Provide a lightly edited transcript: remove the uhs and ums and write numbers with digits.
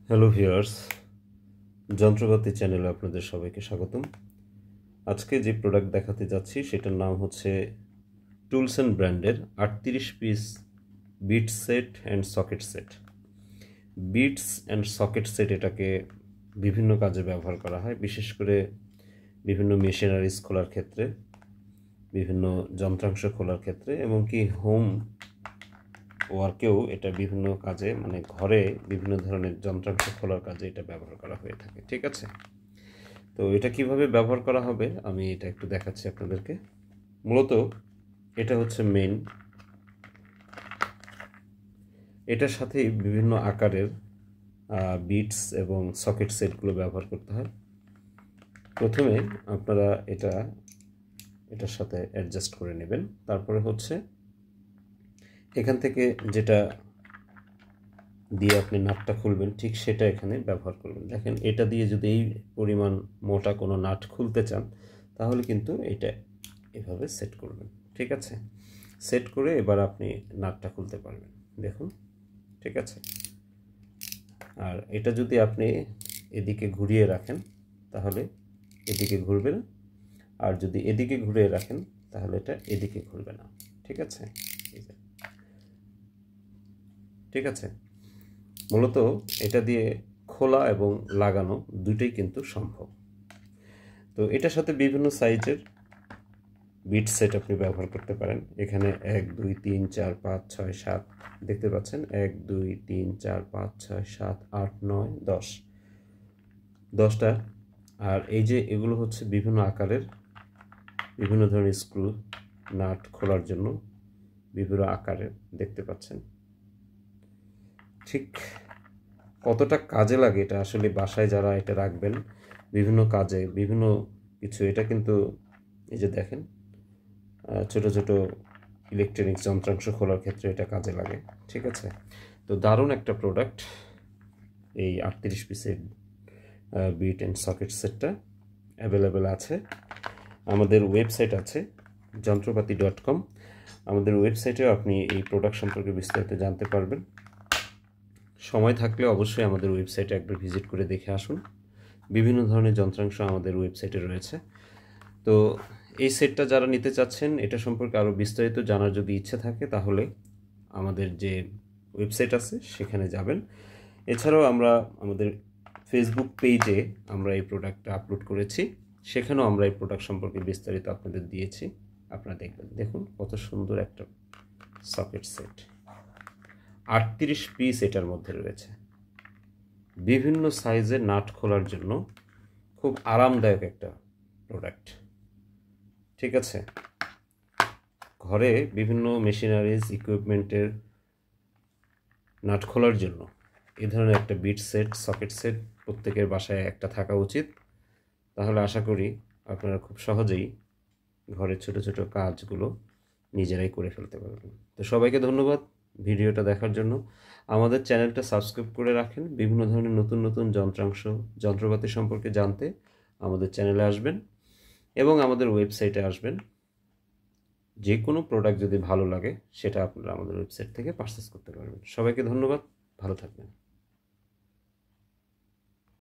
Hello viewers, যন্ত্রপাতি চ্যানেলে আপনাদের সবাইকে স্বাগতম। আজকে যে প্রোডাক্ট দেখাতে যাচ্ছি সেটার নাম হচ্ছে টুলসেন ব্র্যান্ডের 38 piece bits set and socket set. Bits and socket set এটাকে বিভিন্ন কাজে ব্যবহার করা হয়, বিশেষ করে বিভিন্ন মেশিনারিজ খোলার ক্ষেত্রে, বিভিন্ন যন্ত্রাংশ খোলার ক্ষেত্রে, এমনকি হোম ওয়ার্কেও এটা বিভিন্ন কাজে, মানে ঘরে বিভিন্ন ধরনের যন্ত্রাংশ খোলার কাজে এটা ব্যবহার করা হয়ে থাকে। ঠিক আছে, তো এটা কিভাবে ব্যবহার করা হবে আমি এটা একটু দেখাচ্ছি আপনাদেরকে। মূলত এটা হচ্ছে মেইন, এটার সাথেই বিভিন্ন আকারের বিটস এবং সকেট সেটগুলো ব্যবহার করতে হয়। প্রথমে আপনারা এটার সাথে অ্যাডজাস্ট করে নেবেন, তারপরে হচ্ছে এখান থেকে যেটা দিয়ে আপনি নাটটা খুলবেন ঠিক সেটা এখানে ব্যবহার করবেন। দেখেন, এটা দিয়ে যদি এই পরিমাণ মোটা কোনো নাট খুলতে চান তাহলে কিন্তু এটা এভাবে সেট করবেন। ঠিক আছে, সেট করে এবার আপনি নাটটা খুলতে পারবেন। দেখুন, ঠিক আছে। আর এটা যদি আপনি এদিকে ঘুরিয়ে রাখেন তাহলে এদিকে ঘুরবে না, আর যদি এদিকে ঘুরিয়ে রাখেন তাহলে এটা এদিকে ঘুরবে না। ঠিক আছে, ঠিক আছে। মূলত এটা দিয়ে খোলা এবং লাগানো দুটোই কিন্তু সম্ভব। তো এটার সাথে বিভিন্ন সাইজের বিট সেট আপনি ব্যবহার করতে পারেন। এখানে 1 2 3 4 5 6 7 দেখতে পাচ্ছেন, 1 2 3 4 5 6 7 8 9 10, 10টা। আর এই যে এগুলো হচ্ছে বিভিন্ন আকারের, বিভিন্ন ধরনের স্ক্রু নাট খোলার জন্য বিভিন্ন আকারের দেখতে পাচ্ছেন। ঠিক কতটা কাজে লাগে এটা আসলে বাসায় যারা এটা রাখবেন বিভিন্ন কাজে, বিভিন্ন কিছু, এটা কিন্তু এই যে দেখেন ছোট ছোট ইলেকট্রনিক্স যন্ত্রাংশ খোলার ক্ষেত্রে এটা কাজে লাগে। ঠিক আছে, তো দারুণ একটা প্রোডাক্ট এই 38 পিসের বিট অ্যান্ড সকেট সেটটা অ্যাভেলেবেল আছে। আমাদের ওয়েবসাইট আছে যন্ত্রপাতি.com। আমাদের ওয়েবসাইটেও আপনি এই প্রোডাক্ট সম্পর্কে বিস্তারিত জানতে পারবেন। সময় থাকলে অবশ্যই আমাদের ওয়েবসাইটে একবার ভিজিট করে দেখে আসুন। বিভিন্ন ধরনের যন্ত্রাংশ আমাদের ওয়েবসাইটে রয়েছে। তো এই সেটটা যারা নিতে চাচ্ছেন, এটা সম্পর্কে আরও বিস্তারিত জানার যদি ইচ্ছে থাকে তাহলে আমাদের যে ওয়েবসাইট আছে সেখানে যাবেন। এছাড়াও আমরা আমাদের ফেসবুক পেজে আমরা এই প্রোডাক্টটা আপলোড করেছি, সেখানেও আমরা এই প্রোডাক্ট সম্পর্কে বিস্তারিত আপনাদের দিয়েছি, আপনারা দেখবেন। দেখুন কত সুন্দর একটা সকেট সেট, 38 পিস এটার মধ্যে রয়েছে। বিভিন্ন সাইজের নাট খোলার জন্য খুব আরামদায়ক একটা প্রোডাক্ট। ঠিক আছে, ঘরে বিভিন্ন মেশিনারিজ ইকুইপমেন্টের নাট খোলার জন্য এই ধরনের একটা বিট সেট সকেট সেট প্রত্যেকের বাসায় একটা থাকা উচিত। তাহলে আশা করি আপনারা খুব সহজেই ঘরের ছোট ছোট কাজগুলো নিজেরাই করে ফেলতে পারবেন। তো সবাইকে ধন্যবাদ ভিডিওটা দেখার জন্য। আমাদের চ্যানেলটা সাবস্ক্রাইব করে রাখেন। বিভিন্ন ধরনের নতুন নতুন যন্ত্রাংশ যন্ত্রপাতি সম্পর্কে জানতে আমাদের চ্যানেলে আসবেন এবং আমাদের ওয়েবসাইটে আসবেন। যে কোনো প্রোডাক্ট যদি ভালো লাগে সেটা আপনারা আমাদের ওয়েবসাইট থেকে পারচেস করতে পারবেন। সবাইকে ধন্যবাদ, ভালো থাকবেন।